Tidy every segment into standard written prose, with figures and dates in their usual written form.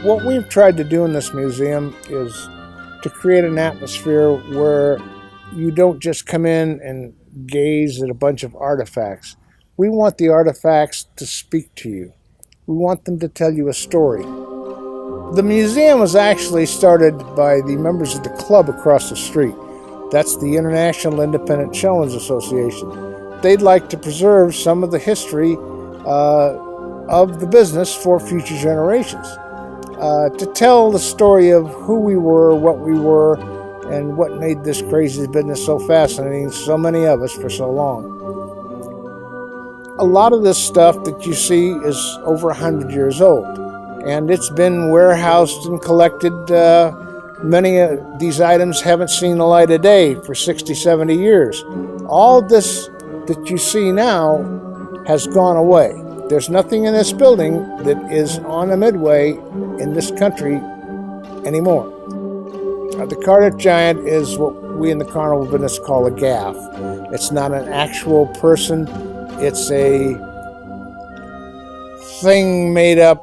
What we've tried to do in this museum is to create an atmosphere where you don't just come in and gaze at a bunch of artifacts. We want the artifacts to speak to you. We want them to tell you a story. The museum was actually started by the members of the club across the street. That's the International Independent Showmans Association. They'd like to preserve some of the history of the business for future generations. To tell the story of who we were, what we were, and what made this crazy business so fascinating, so many of us for so long. A lot of this stuff that you see is over 100 years old, and it's been warehoused and collected. Many of these items haven't seen the light of day for 60, 70 years. All this that you see now has gone away. There's nothing in this building that is on a midway in this country anymore. The Cardiff Giant is what we in the carnival business call a gaff. It's not an actual person. It's a thing made up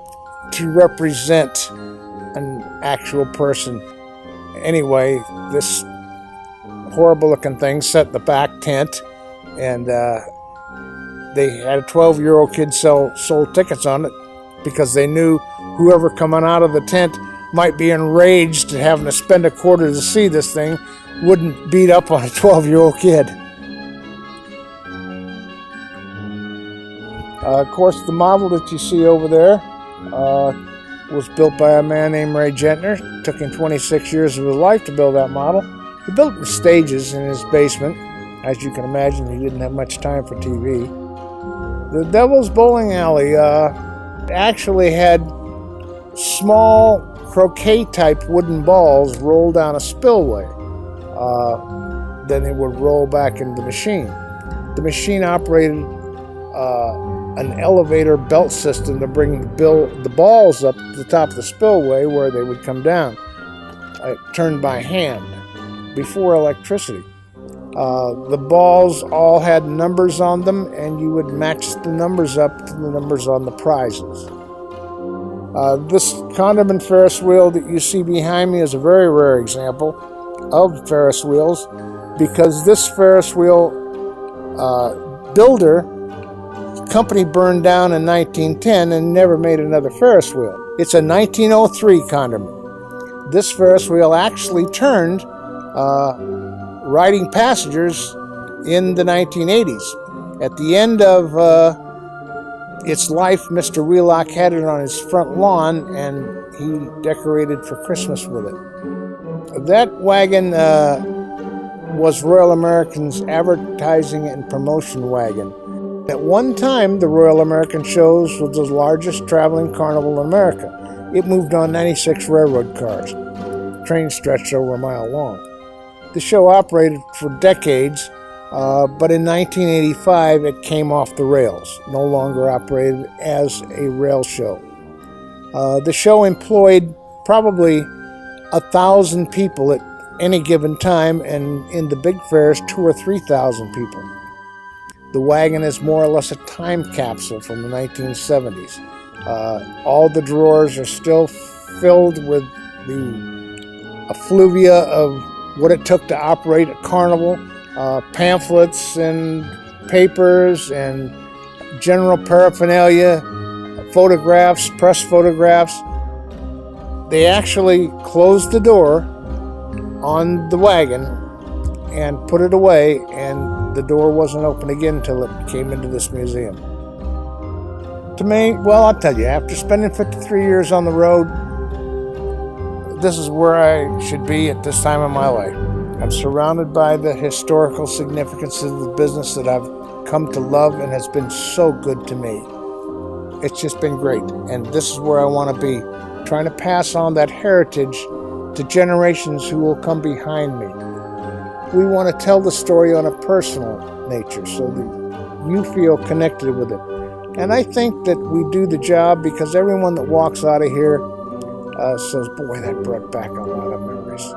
to represent an actual person. Anyway, this horrible looking thing sat in the back tent, and they had a 12-year-old kid sold tickets on it because they knew whoever coming out of the tent might be enraged at having to spend a quarter to see this thing wouldn't beat up on a 12-year-old kid. Of course, the model that you see over there was built by a man named Ray Gentner. It took him 26 years of his life to build that model. He built it in stages in his basement. As you can imagine, he didn't have much time for TV. The Devil's Bowling Alley actually had small croquet-type wooden balls rolled down a spillway. Then they would roll back into the machine. The machine operated an elevator belt system to bring the balls up to the top of the spillway where they would come down. Turned by hand before electricity. The balls all had numbers on them, and you would match the numbers up to the numbers on the prizes. This condiment Ferris wheel that you see behind me is a very rare example of Ferris wheels, because this Ferris wheel builder company burned down in 1910 and never made another Ferris wheel. It's a 1903 condiment. This Ferris wheel actually turned riding passengers in the 1980s. At the end of its life, Mr. Wheelock had it on his front lawn, and he decorated for Christmas with it. That wagon was Royal American's advertising and promotion wagon. At one time, the Royal American shows was the largest traveling carnival in America. It moved on 96 railroad cars. Train stretched over a mile long. The show operated for decades, but in 1985 it came off the rails, no longer operated as a rail show. The show employed probably 1,000 people at any given time, and in the big fairs 2,000 or 3,000 people. The wagon is more or less a time capsule from the 1970s. All the drawers are still filled with the effluvia of what it took to operate a carnival, pamphlets and papers and general paraphernalia, photographs, press photographs. They actually closed the door on the wagon and put it away, and the door wasn't open again until it came into this museum. To me, well, I'll tell you, after spending 53 years on the road, this is where I should be at this time of my life. I'm surrounded by the historical significance of the business that I've come to love and has been so good to me. It's just been great, and this is where I want to be, trying to pass on that heritage to generations who will come behind me. We want to tell the story on a personal nature so that you feel connected with it. And I think that we do the job, because everyone that walks out of here says, boy, that brought back a lot of memories.